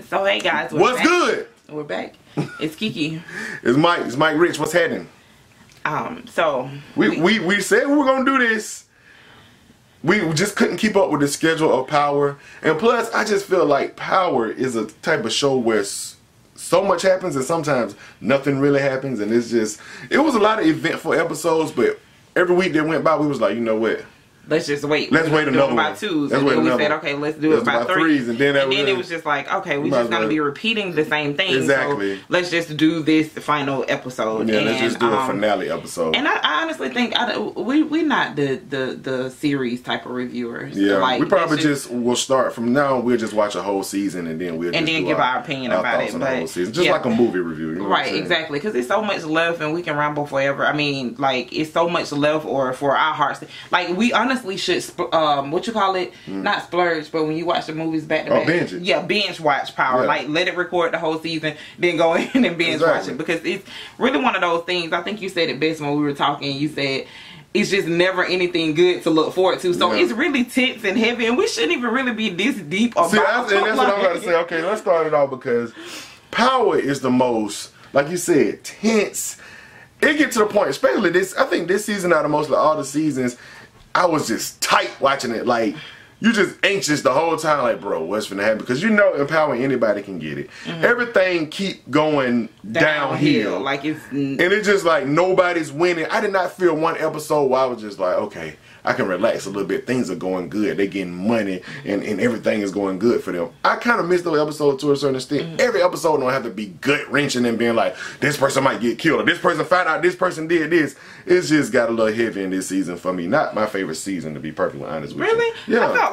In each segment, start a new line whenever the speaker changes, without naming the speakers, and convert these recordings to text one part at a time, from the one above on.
So hey guys,
what's good?
We're back. It's Kiki.
It's Mike. It's Mike Rich. What's happening?
So
we said we were gonna do this. We just couldn't keep up with the schedule of Power, and plus, I just feel like Power is a type of show where so much happens, and sometimes nothing really happens, and it was a lot of eventful episodes, but every week that went by, we was like, you know what?
Let's just wait.
Let's wait another one.
By twos. And then we said, okay, let's do it by threes.
And then it
was just like, okay, we're just going to be repeating the same thing.
Exactly.
So let's just do this final episode.
Yeah, let's just do a finale episode.
And I honestly think we're not the series type of reviewers.
Yeah,
like,
we probably just will start from now. We'll just watch a whole season and then
give our opinion about it.
But the whole season. Just like a movie review. You know
right, exactly. Because there's so much left and we can ramble forever. I mean, like, it's so much left or for our hearts. Like, we honestly should what you call it? Not splurge, but when you watch the movies back to back.
Binge it.
Yeah, binge watch Power.
Yeah.
Like, let it record the whole season, then go in and binge watch it. Because it's really one of those things. I think you said it best when we were talking. You said it's just never anything good to look forward to. So it's really tense and heavy, and we shouldn't even really be this deep about it.
And that's what I'm about to say. Okay, let's start it off because Power is the most, like you said, tense. It gets to the point, especially this. I think this season out of mostly all the seasons, I was just tight watching it. Like, you just anxious the whole time. Like, bro, what's finna happen? Because you know, in Power, anybody can get it. Everything keep going downhill.
Like
and it's just like nobody's winning. I did not feel one episode where I was just like, okay, I can relax a little bit. Things are going good. They're getting money, and everything is going good for them. I kind of missed those episodes to a certain extent. Every episode don't have to be gut-wrenching and being like, this person might get killed, or this person found out this person did this. It's just got a little heavy in this season for me. Not my favorite season, to be perfectly honest with you.
Really?
Yeah.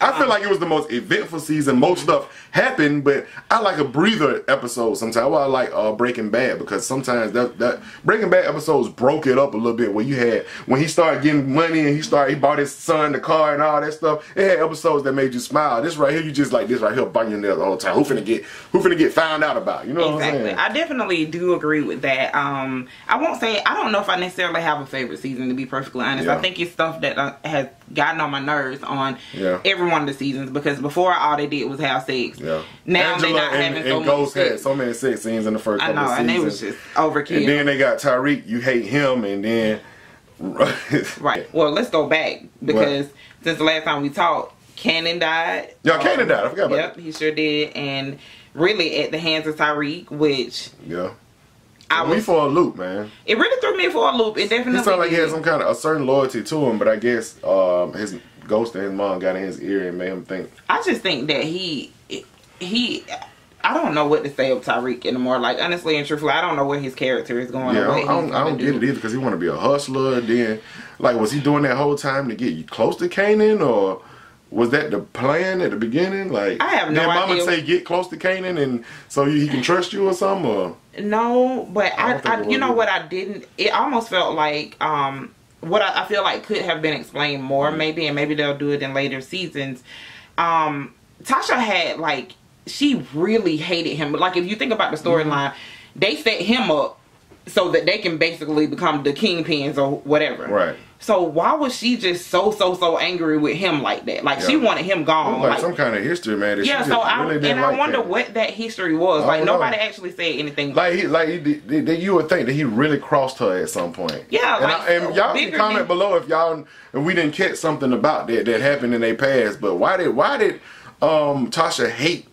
I
feel like it was the most eventful season. Most stuff happened, but I like a breather episode sometimes. Well, I like Breaking Bad, because sometimes that Breaking Bad episodes broke it up a little bit, where you had, when he started getting money and he bought his son the car and all that stuff. It had episodes that made you smile. This right here, you just like this right here, bang your nails the whole time. Who finna get found out about? You know what I'm saying?
I definitely do agree with that. I won't say, I don't know if I necessarily have a favorite season, to be perfectly honest. I think it's stuff that has gotten on my nerves on every one of the seasons, because before all they did was have sex. Now they're not having so much
Ghost
sex.
had so many sex scenes in the first couple of seasons.
And they was just overkill.
And then they got Tariq, you hate him, and then
right. Well, let's go back, because since the last time we talked, Cannon died.
Yeah, Cannon died. I forgot about
that. Yep, he sure did. And really at the hands of Tyreek, which
I was for a loop, man.
It really threw me for a loop. It definitely.
It sounded like he had some kind of a certain loyalty to him, but I guess his ghost and his mom got in his ear and made him think.
I just think that he. I don't know what to say of Tyreek anymore. Like, honestly and truthfully, I don't know where his character is going.
Yeah, I don't get it either, because he want to be a hustler. Then, like, was he doing that whole time to get you close to Kanan, or was that the plan at the beginning? Like,
I have no idea.
Did Mama say get close to Kanan, and so he can trust you or something? Or
no, but I you know what I didn't. It almost felt like what I feel like could have been explained more, maybe, and maybe they'll do it in later seasons. Tasha had, like, she really hated him. Like, if you think about the storyline, they set him up so that they can basically become the kingpins or whatever.
Right.
So why was she just so angry with him like that? Like, she wanted him gone.
Like some kind of history, man.
I wonder what that history was. Like, nobody actually said anything.
You would think that he really crossed her at some point.
Yeah.
And y'all can comment below if we didn't catch something about that happened in their past. But why did Tasha hate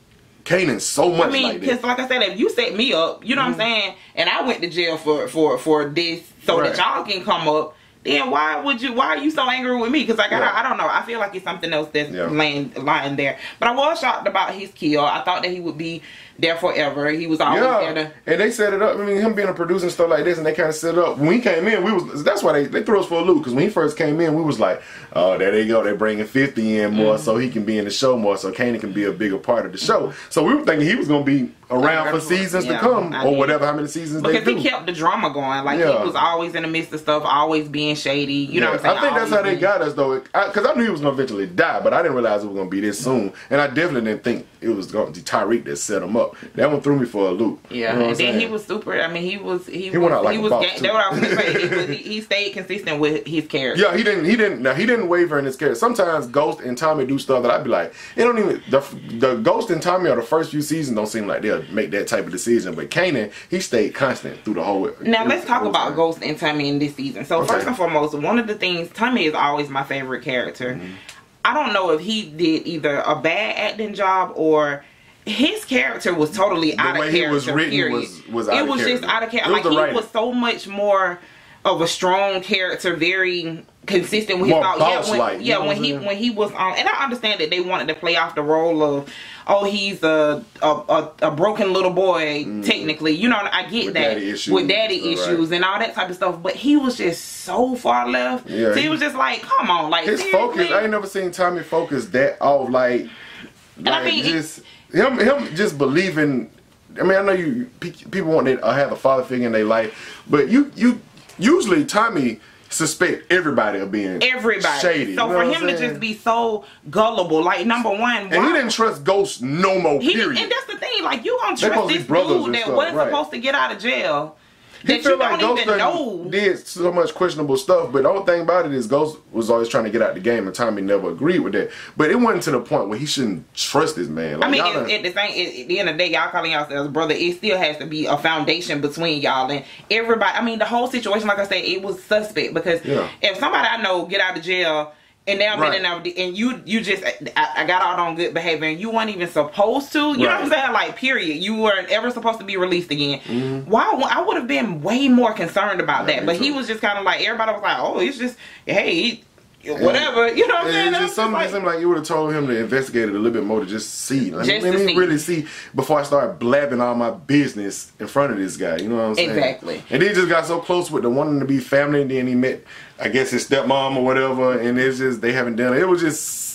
Kanan so much?
I mean, because like I said, if you set me up, you know what I'm saying, and I went to jail for this so that y'all can come up, then why are you so angry with me? Because I don't know. I feel like it's something else that's lying there. But I was shocked about his kill. I thought that he would be there forever. He was always there to...
And they set it up. I mean, him being a producer and stuff like this, and they kind of set it up. When he came in, that's why they threw us for a loop. Because when he first came in, we was like, oh, there they go. They're bringing 50 in more so he can be in the show more, so Kanan can be a bigger part of the show. So we were thinking he was going to be around for seasons to come, or whatever, how many seasons they do.
Because he kept the drama going. Like, he was always in the midst of stuff, always being shady. You know what I'm saying?
I think that's how they got us, though. Because I knew he was going to eventually die, but I didn't realize it was going to be this soon. And I definitely didn't think it was going to be Tyreek that set him up. That one threw me for a loop.
Yeah,
you know
and then he was super. I mean, he
went out like a boss, too.
That's what I was gonna say. He stayed consistent with his character.
Yeah, he didn't waver in his character. Sometimes Ghost and Tommy do stuff that I'd be like, it don't even the Ghost and Tommy are the first few seasons don't seem like they'll make that type of decision, but Kanan, he stayed constant through the whole.
Now let's talk about Ghost and Tommy in this season. So first and foremost, one of the things, Tommy is always my favorite character. I don't know if he did either a bad acting job or his character was totally out of character. The way he was written was out of character. It was just out of character. Like he was so much more of a strong character, very consistent with his thoughts. When he was on, and I understand that they wanted to play off the role of, oh, he's a broken little boy, technically. You know, I get with that. With daddy issues and all that type of stuff. But he was just so far left. Yeah, so he was just like, come on. Like,
his focus, I ain't never seen Tommy focus that off. Like I mean, just, him just believing. I mean, I know people want to have a father figure in their life. But usually Tommy suspect everybody of being shady.
So for him to just be so gullible, like number one,
and he didn't trust Ghost no more. Period.
And that's the thing, like you gonna trust this dude that wasn't supposed to get out of jail.
He feel like Ghost did so much questionable stuff, but the only thing about it is Ghost was always trying to get out the game, and Tommy never agreed with that. But it wasn't to the point where he shouldn't trust this man. Like,
I mean, at the end of the day, y'all calling yourselves brother. It still has to be a foundation between y'all and everybody. I mean, the whole situation, like I said, it was suspect because if somebody I know get out of jail. And now, and you just, I got out on good behavior, and you weren't even supposed to. You know what I'm saying? Like, period. You weren't ever supposed to be released again. Why? I would have been way more concerned about that. But he was just kind of like, everybody was like, oh, it's just, hey, whatever. You know what I'm saying?
It's just something that seemed like you would have told him to investigate it a little bit more to just see. Like, let me really see before I start blabbing all my business in front of this guy. You know what I'm saying?
Exactly.
And then he just got so close with the wanting to be family, and then he met, I guess, his stepmom or whatever, and it's just, they haven't done it. It was just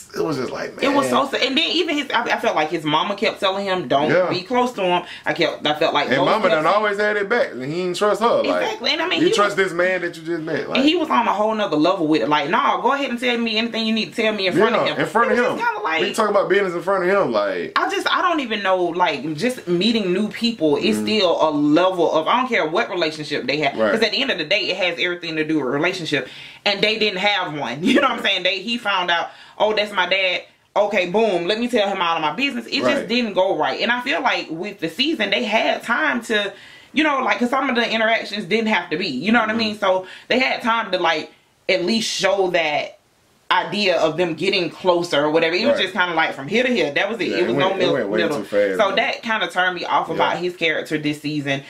like, man.
It was so sad. And then even I felt like his mama kept telling him, don't be close to him. I felt like,
and mama done always had it back, and he didn't trust her.
Exactly.
Like,
and I mean,
he trust this man that you just met. Like,
and he was on a whole nother level with it. Like, no, go ahead and tell me anything you need to tell me in front of him.
In front of him.
Like,
we talk about business in front of him. Like,
I don't even know, like, just meeting new people is still a level of, I don't care what relationship they have. Because at the end of the day, it has everything to do with relationship. And they didn't have one. You know what I'm saying? He found out, oh, that's my dad. Okay, boom, let me tell him all of my business. It just didn't go right. And I feel like with the season, they had time to, you know, like, because some of the interactions didn't have to be. You know what I mean? So they had time to, like, at least show that idea of them getting closer or whatever. It was just kind of like from here to here. That was it. It was no middle. So that kind of turned me off about his character this season.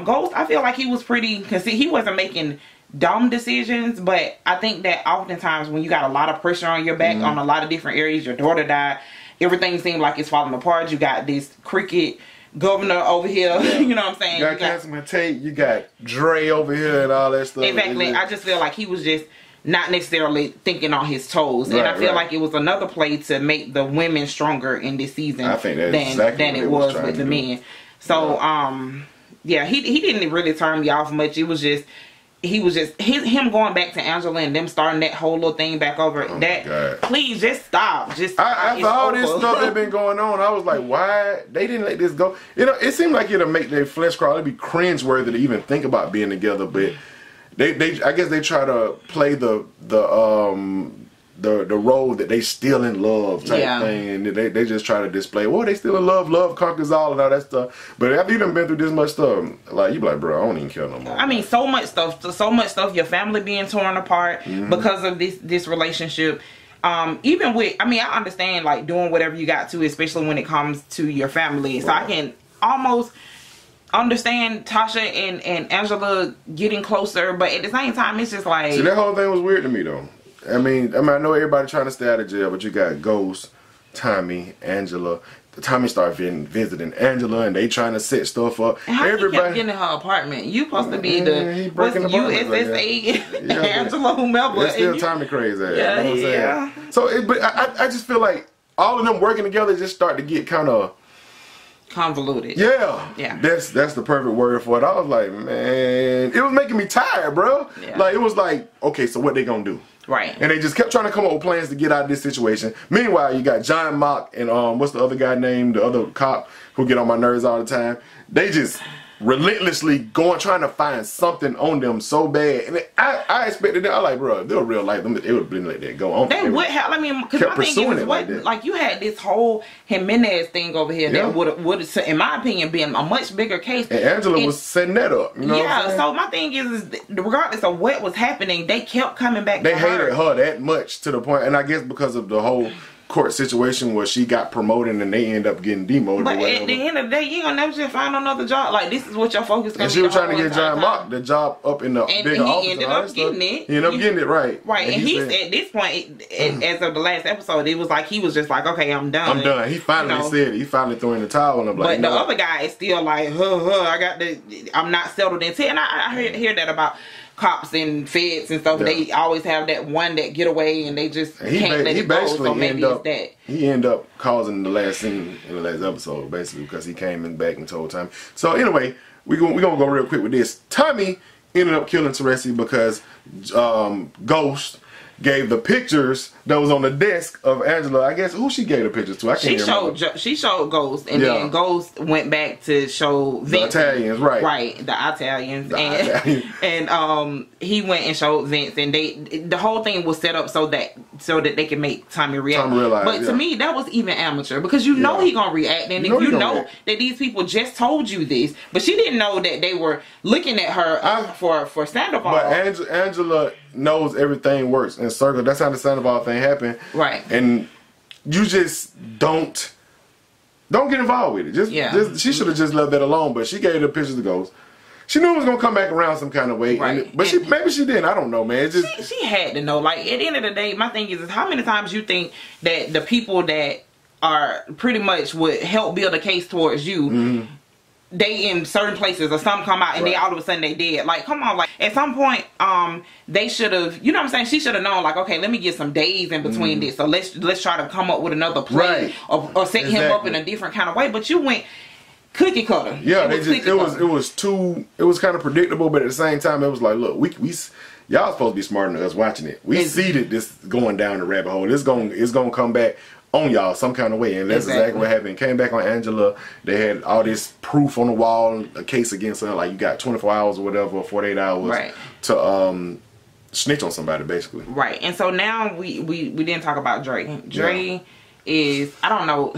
Ghost, I feel like he was pretty, because he wasn't making dumb decisions, but I think that oftentimes when you got a lot of pressure on your back on a lot of different areas, your daughter died, everything seemed like it's falling apart. You got this cricket governor over here, you know what I'm saying?
You got Councilman Tate, you got Dre over here and all that stuff.
Exactly. I just feel like he was just not necessarily thinking on his toes, and I feel like it was another play to make the women stronger in this season than it was with the men. So he didn't really turn me off much. It was just him going back to Angela and them starting that whole little thing back over. Please just stop.
After all this stuff that been going on, I was like, why they didn't let this go? You know, it seemed like it'll make their flesh crawl. It'd be cringeworthy to even think about being together, but I guess they try to play the role that they still in love type thing, and they just try to display, well, they still in love conquers all and all that stuff. But after you've been through this much stuff, like, you be like, bro, I don't even care no more.
I mean, so much stuff, your family being torn apart because of this relationship. Even with, I mean, I understand, like, doing whatever you got to, especially when it comes to your family. So I can almost understand Tasha and Angela getting closer, but at the same time, it's just like,
see, that whole thing was weird to me though. I mean, I know everybody trying to stay out of jail, but you got Ghost, Tommy, Angela. Tommy started visiting Angela, and they trying to set stuff up.
And how everybody kept getting in her apartment? You supposed to be the USSA Angela, whomever.
It's still Tommy crazy. Yeah, you know what I'm saying? So, but I just feel like all of them working together just start to get kind of
convoluted.
Yeah. That's the perfect word for it. I was like, man, it was making me tired, bro. Yeah. Like, it was like, okay, so what they gonna do?
Right.
And they just kept trying to come up with plans to get out of this situation. Meanwhile, you got John Mock and what's the other guy named, the other cop who get on my nerves all the time. They just relentlessly trying to find something on them so bad, and I expected that. I like, bro, if they were real life, it would have been let that go on.
They would have. I mean, because my thing is, like you had this whole Jimenez thing over here that would have, in my opinion, been a much bigger case.
And Angela was setting that up. You know
yeah. So my thing is, regardless of what was happening, they kept coming back.
They hated her that much to the point, and I guess because of the whole court situation where she got promoted and they end up getting demoted.
But at the end of the day, you gonna never just find another job. Like, this is what your focus gonna be.
And she was trying to get John Mock the job up in the bigger office.
He ended up getting it.
He ended up getting it, right.
Right, and he's at this point, as of the last episode, it was like he was just like, okay, I'm done.
I'm done. He finally said it. He finally threw in the towel, and I'm like,
but the other guy is still like, I'm not settled into it. And I hear that about cops and feds and stuff. They always have that one that get away and they just can't let it go. So maybe it's that.
He ended up causing the last scene in the last episode, basically, because he came in back and told Tommy. So anyway, we're gonna go real quick with this. Tommy ended up killing Teresi because Ghost gave the pictures that was on the desk of Angela. I guess who she gave the pictures to. I can't remember.
She showed Ghost, and then Ghost went back to show Vince.
The Italians, right?
Right, the Italians, and he went and showed Vince, and the whole thing was set up so that they can make Tommy react. But to me, that was even amateur because you know he gonna react, and you know that these people just told you this, but she didn't know that they were looking at her for Sandoval.
But Angela knows everything works in circle. That's how the Sandoval thing happened.
Right.
And you just don't get involved with it. Just she should have just left that alone. But she gave the pictures to Ghost. She knew it was gonna come back around some kind of way.
Right.
But maybe she didn't. I don't know, man.
She had to know. Like, at the end of the day, my thing is how many times you think that the people that are pretty much would help build a case towards you, they in certain places or some come out and they all of a sudden they dead. Like, come on, like at some point they should have, you know what I'm saying, she should have known, like, okay, let me get some days in between this, so let's try to come up with another play or set him up in a different kind of way. But you went cookie cutter.
Yeah, it was kind of predictable, but at the same time it was like, look, we y'all supposed to be smarter than us watching it. We seeded this going down the rabbit hole. It's gonna come back on y'all some kind of way, and that's exactly what happened. Came back on Angela. They had all this proof on the wall, a case against her. Like, you got 24 hours or whatever, or 48 hours to snitch on somebody, basically. Right.
And so now we didn't talk about Dre. Dre is, I don't know.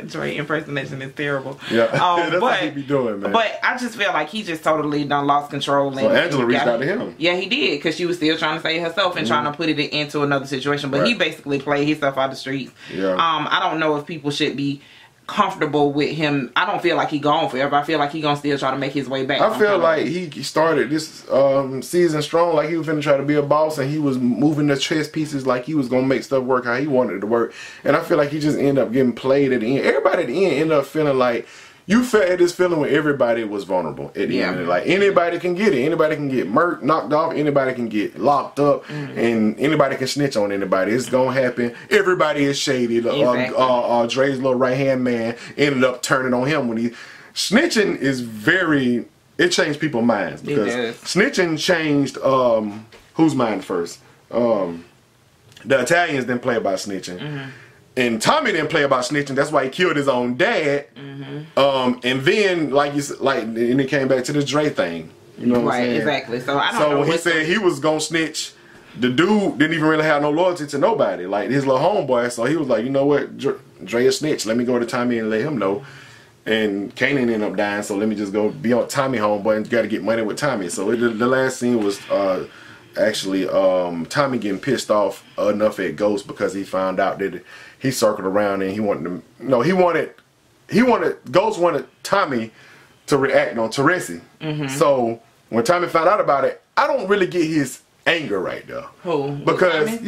Dre impersonation is terrible.
Yeah, that's what he be doing, man.
But I just feel like he just totally done lost control.
So Angela reached out to him.
Yeah, he did, because she was still trying to save herself and trying to put it into another situation. But he basically played himself out the streets. Yeah. I don't know if people should be comfortable with him. I don't feel like he gone forever. I feel like he gonna still try to make his way back.
I feel like he started this season strong, like he was finna try to be a boss, and he was moving the chess pieces like he was gonna make stuff work how he wanted it to work. And I feel like he just ended up getting played at the end. Everybody at the end ended up feeling like, you felt this feeling when everybody was vulnerable at the end. Like, anybody can get it. Anybody can get murked, knocked off. Anybody can get locked up. And anybody can snitch on anybody. It's going to happen. Everybody is shady. Exactly. Dre's little right-hand man ended up turning on him when he... Snitching is very... It changed people's minds. Because snitching changed... whose mind first? The Italians didn't play about snitching. And Tommy didn't play about snitching. That's why he killed his own dad. And then, and it came back to the Dre thing. You know what I'm saying? Exactly. So I don't know. So when he said he was gonna snitch, the dude didn't even really have no loyalty to nobody. Like, his little homeboy. So he was like, you know what, Dre a snitch. Let me go to Tommy and let him know. And Kanan ended up dying, so let me just go be on Tommy homeboy and got to get money with Tommy. So the last scene was actually Tommy getting pissed off enough at Ghost because he found out that he circled around and he wanted Ghost wanted Tommy to react on Teresi. So when Tommy found out about it, I don't really get his anger right there. Who? Because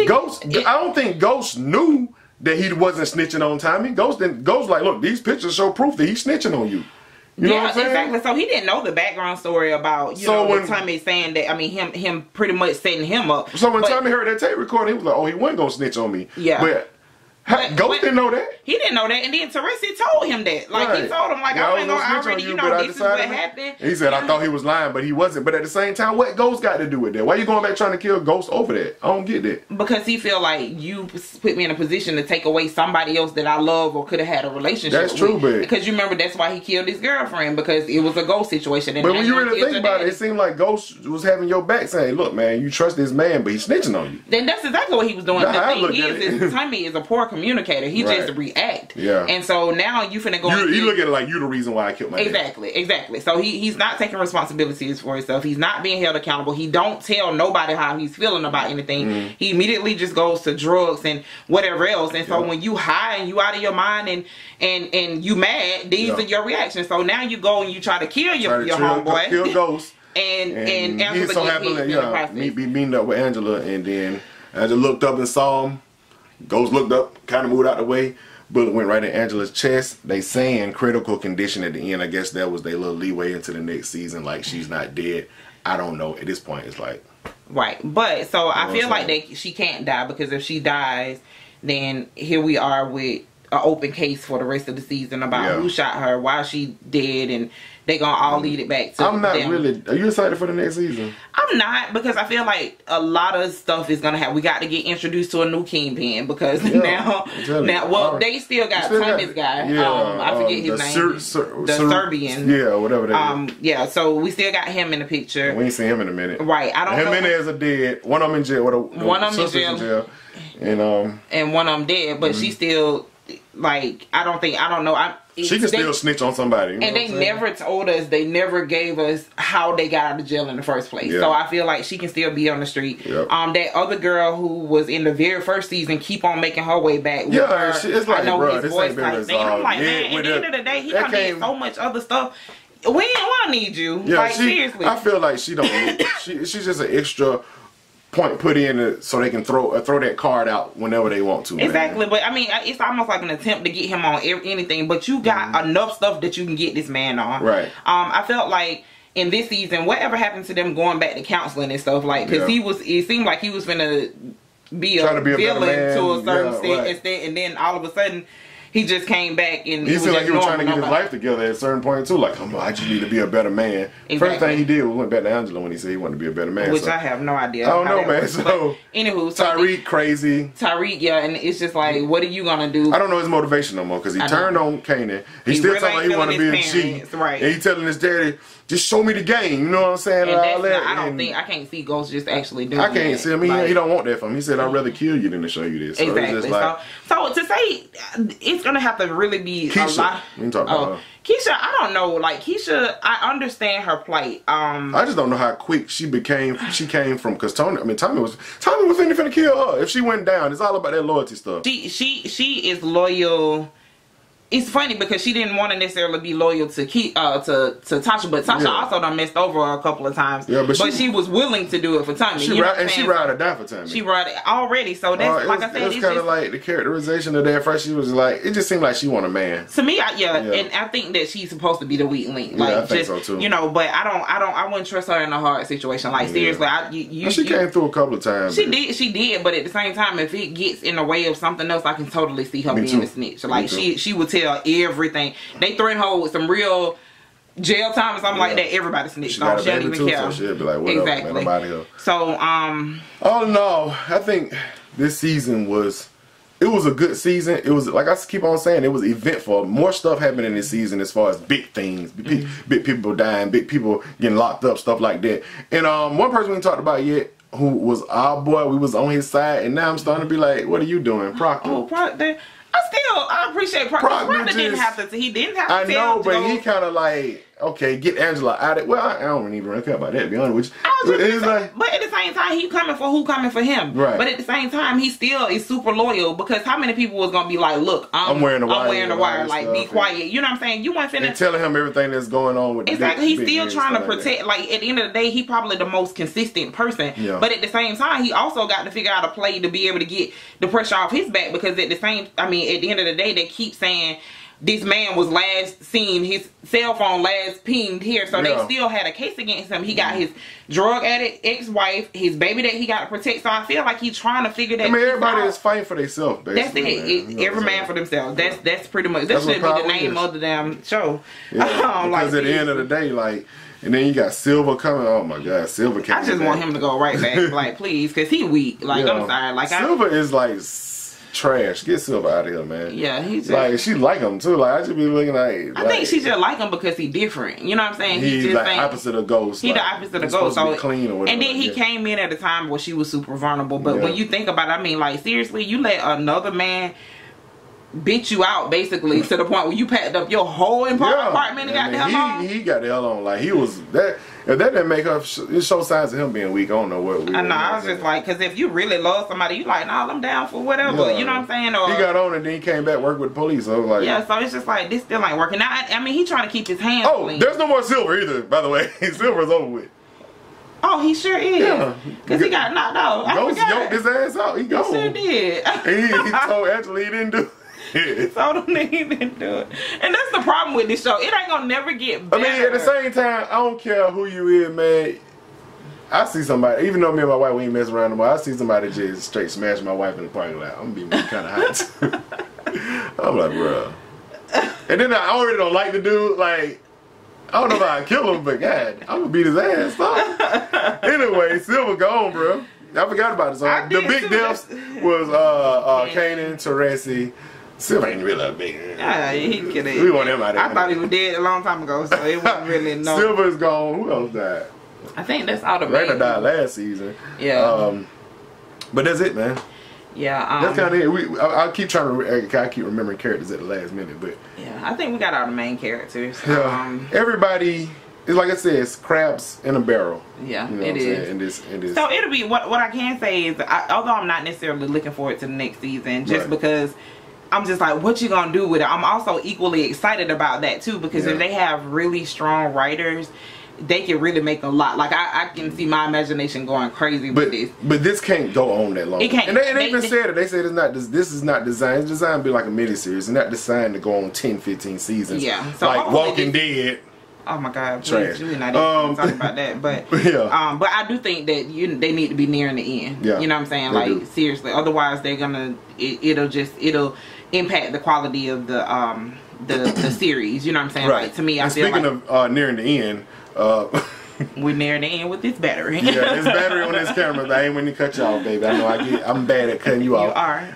Ghost, I don't think Ghost knew that he wasn't snitching on Tommy. Ghost like, look, these pictures show proof that he's snitching on you. You know what I'm saying? Exactly.
So he didn't know the background story about when Tommy saying that. I mean, him pretty much setting him up.
So when Tommy heard that tape recording, he was like, "Oh, he wasn't gonna snitch on me." Yeah. But Ghost didn't know that.
He didn't know that, and then Teresi told him that. Like he told him, like I ain't gonna already, you know, this is what happened.
He said, I thought he was lying, but he wasn't. But at the same time, what Ghost got to do with that? Why you going back trying to kill Ghost over that? I don't get that.
Because he feel like you put me in a position to take away somebody else that I love or could have had a relationship.
That's true, but
because you remember that's why he killed his girlfriend, because it was a Ghost situation. And
but when you really think about it seemed like Ghost was having your back, saying, "Look, man, you trust this man, but he's snitching on you."
Then that's exactly what he was doing. The thing is Tommy is a poor communicator. He just react.
Yeah.
And so now you finna go.
You look at it like you the reason why I killed my dad.
Exactly. So he's not taking responsibilities for himself. He's not being held accountable. He don't tell nobody how he's feeling about anything. He immediately just goes to drugs and whatever else. And so when you high and you out of your mind and you mad, these are your reactions. So now you go and you try to kill your homeboy.
Kill Ghost.
and Angela
he so happened be meeting up with Angela, and then Angela looked up and saw him. Ghost looked up, kind of moved out the way. Bullet went right in Angela's chest. They saying critical condition at the end. I guess that was their little leeway into the next season. Like, she's not dead. I don't know. At this point, it's like...
Right. But, so I feel like she can't die, because if she dies, then here we are with an open case for the rest of the season about who shot her, why she dead, and they gonna all lead it back to
I'm not
them.
really... Are you excited for the next season?
I'm not, because I feel like a lot of stuff is gonna have... We got to get introduced to a new kingpin, because now they still got Tommy's guy. I forget his name. The Serbian.
Yeah, whatever that is.
Yeah, so we still got him in the picture.
We ain't seen him in a minute.
Right. I don't know.
Jimenez are dead. One of them in jail. One of them in jail.
And one of them dead, but she still... Like, I don't know.
She can still snitch on somebody.
And they never told us, they never gave us how they got out of jail in the first place. So I feel like she can still be on the street. That other girl who was in the very first season keep on making her way back. With her,
it's like,
I know
bro,
his
this
voice
ain't been
type thing. I'm like, man, at the end of the day, he done did so much other stuff. We don't need you.
Yeah,
like, seriously.
I feel like she don't need she's just an extra point put in so they can throw that card out whenever they want to.
Exactly,
man.
But I mean, it's almost like an attempt to get him on anything. But you got enough stuff that you can get this man on.
Right.
I felt like in this season, whatever happened to them going back to counseling and stuff, like, because it seemed like he was finna be a villain to a certain extent, and then all of a sudden he just came back and
he seemed like he was trying to get his life together at a certain point too. Like, I just need to be a better man. Exactly. First thing he did was went back to Angela when he said he wanted to be a better man.
Which I have no idea.
I don't know, man. So
anywho,
Tyreek crazy.
Tyreek, and it's just like, what are you gonna do?
I don't know his motivation no more, because he turned on Kanan. He still talking like he want to be a G.
Right.
And he telling his daddy, just show me the game. You know what I'm saying?
And I can't see Ghost just actually doing that.
I can't see him. He don't want that from him. He said, I'd rather kill you than to show you this. So
exactly.
It's just like,
so to say, it's gonna have to really be
Keisha.
a lot.
We can talk about her.
Keisha, I don't know. Like, Keisha, I understand her plight. I
just don't know how quick she came from, because Tommy was finna kill her. If she went down, it's all about that loyalty stuff.
She is loyal. It's funny because she didn't want to necessarily be loyal to Tasha, but Tasha also done messed over her a couple of times. Yeah, but she was willing to do it for Tommy.
She ride or die for Tommy.
She ride it already. So that's like I said,
it's kind of like the characterization of that. At first, she was like, it just seemed like she want a man.
To me, and I think that she's supposed to be the weak link. Like,
I think so too.
You know, but I wouldn't trust her in a hard situation. Like, seriously,
she came through a couple of times.
She did, but at the same time, if it gets in the way of something else, I can totally see her being a snitch. Like, she would tell everything. They threaten her with some real jail time or something like that. Everybody snitched. She don't even care.
So she'll be like, whatever,
exactly.
man, I'm out of here.
So,
oh no, I think this season was a good season. It was, like I keep on saying, it was eventful. More stuff happened in this season as far as big things, big people dying, big people getting locked up, stuff like that. And one person we ain't talked about yet, who was our boy, we was on his side, and now I'm starting to be like, what are you doing, Proctor?
Oh, Proctor. I appreciate Proctor. Proctor didn't have to. He didn't have to.
I know, but he kind of like, okay, get Angela out of it. Well, I don't even really care about that, to be honest with you.
But at the same time, he coming for who coming for him.
Right.
But at the same time, he still is super loyal, because how many people was gonna be like, look, I'm wearing the wire, like, be quiet. You know what I'm saying? You weren't finna.
And telling him everything that's going on with
exactly. He's still trying to protect. Like, at the end of the day, he probably the most consistent person.
Yeah.
But at the same time, he also got to figure out a play to be able to get the pressure off his back, because at the end of the day, they keep saying, this man was last seen, his cell phone last pinged here, so they still had a case against him. He got his drug addict ex-wife, his baby that he got to protect. So I feel like he's trying to figure that.
I mean, everybody
out.
Is fighting for themselves.
That's it. Every man for themselves. That's pretty much. That should be the name of the damn show.
Yeah, because at the end of the day, like. And then you got Silver coming. Oh my God, Silver can't.
I just want him to go right back, like please, because he weak. Like I'm sorry, like
Silver is like trash. Get Silver out of here, man.
Yeah, he's just,
like she like him too. Like I should be looking like.
I think she just like him because he's different. You know what I'm saying?
He's
just
like opposite of Ghost.
He's
like,
the opposite of Ghost. So
clean or whatever.
And then he came in at a time where she was super vulnerable. But when you think about it, I mean, like seriously, you let another man beat you out basically to the point where you packed up your whole apartment and got the hell on.
He got the hell on. Like he was that. If that didn't make her show signs of him being weak, I don't know what.
I know. I was just like, because if you really love somebody, you like, nah, I'm down for whatever. You know what I'm saying? Or,
he got on and then he came back work with the police. So I was like,
yeah. So it's just like this still ain't working. Now, I mean, he trying to keep his hands clean.
There's no more Silver either. By the way, Silver's over with.
Oh, he sure is.
Yeah.
Because he got knocked out.
Ghost yoked his ass out. He gone.
He sure did.
he told Angela he didn't do it.
So them niggas didn't do it. And that's the problem with this show. It ain't gonna never get better.
I mean, at the same time, I don't care who you is, man. I see somebody, even though me and my wife we ain't messing around no more, I see somebody just straight smash my wife in the parking lot. I'm gonna be kind of hot. I'm like, bruh. And then I already don't like the dude. Like, I don't know if I kill him, but God, I'm gonna beat his ass. So. Anyway, Silver gone, bro. I forgot about it. So the big deaths was Kanan, Teresi. Silver ain't really a big.
Yeah, he could have.
We want him out of here.
I thought he was dead a long time ago, so it wasn't really no.
Silver's gone. Who else died?
I think that's all the
Raina died last season.
Yeah.
But that's it, man.
Yeah.
That's kind of it. I keep trying to. I keep remembering characters at the last minute, but
yeah, I think we got all the main characters.
Everybody. It's like I said, it's crabs in a barrel.
Yeah,
you know
it is.
And this.
So it'll be what I can say is, although I'm not necessarily looking forward to the next season, just because I'm just like, what you gonna do with it? I'm also equally excited about that too, because if they have really strong writers, they can really make a lot. Like I can see my imagination going crazy with this.
But this can't go on that long.
It can't.
And they even said it. They said it's not. This is not designed. It's designed to be like a miniseries. It's not designed to go on 10, 15 seasons.
Yeah. So
like Walking Dead.
Oh my God!
Trash.
We're not even talking about that, but but I do think that they need to be nearing the end.
Yeah,
you know what I'm saying? Like seriously, otherwise they're gonna it'll impact the quality of the series. You know what I'm saying?
Right.
Like, to me, I
and
feel
speaking of nearing the end,
we're nearing the end with this battery.
Yeah, this battery on this camera. I ain't when to cut you off, baby. I know I'm bad at cutting you off.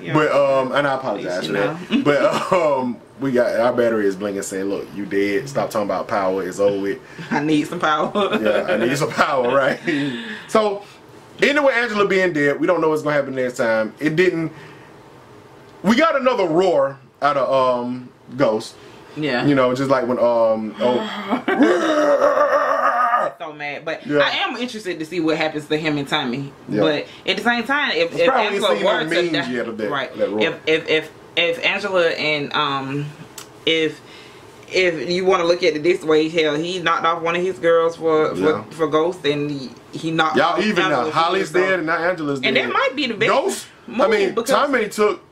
You are.
But and I apologize for that. But we got our battery is blinking saying, look, you dead. Stop talking about power. It's over with.
I need some power.
Yeah, I need some power, right? So anyway, Angela being dead, we don't know what's gonna happen next time. It didn't. We got another roar out of Ghost.
Yeah.
You know, just like when
so mad, but I am interested to see what happens to him and Tommy. But at the same time, if Angela were to die, right? If Angela and if you want to look at it this way, hell, he knocked off one of his girls for Ghost, and he knocked.
Y'all even now. Holly's dead, and now Angela's dead.
And that might be the best
Ghost. I mean, Tommy took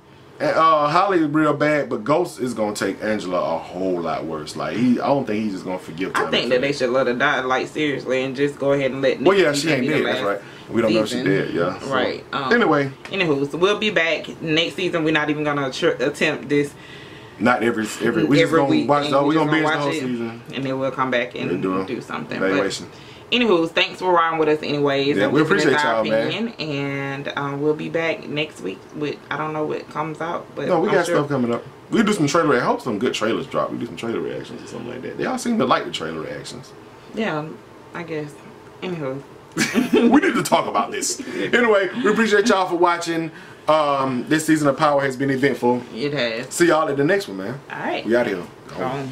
Holly real bad, but Ghost is gonna take Angela a whole lot worse. Like I don't think he's just gonna forgive Tommy.
I think that they should let her die, like seriously, and just go ahead and let.
Well, yeah, she ain't dead. That's right. We don't know if she dead. Yeah.
So. Right.
Anyway.
Anywho, so we'll be back next season. We're not even gonna attempt this.
Not every we just gonna
week.
Watch. We're gonna binge the whole
it,
season,
and then we'll come back and do something.
Evaluation.
Anywho, thanks for riding with us anyways.
Yeah, we appreciate y'all, man.
And we'll be back next week with, I don't know what comes out, but
no, we got stuff coming up. We'll do some trailer. I hope some good trailers drop. We do some trailer reactions or something like that. They all seem to like the trailer reactions.
Yeah, I guess. Anywho.
We need to talk about this. Anyway, we appreciate y'all for watching. This season of Power has been eventful.
It has.
See y'all at the next one, man.
All right.
We out here.
Gone.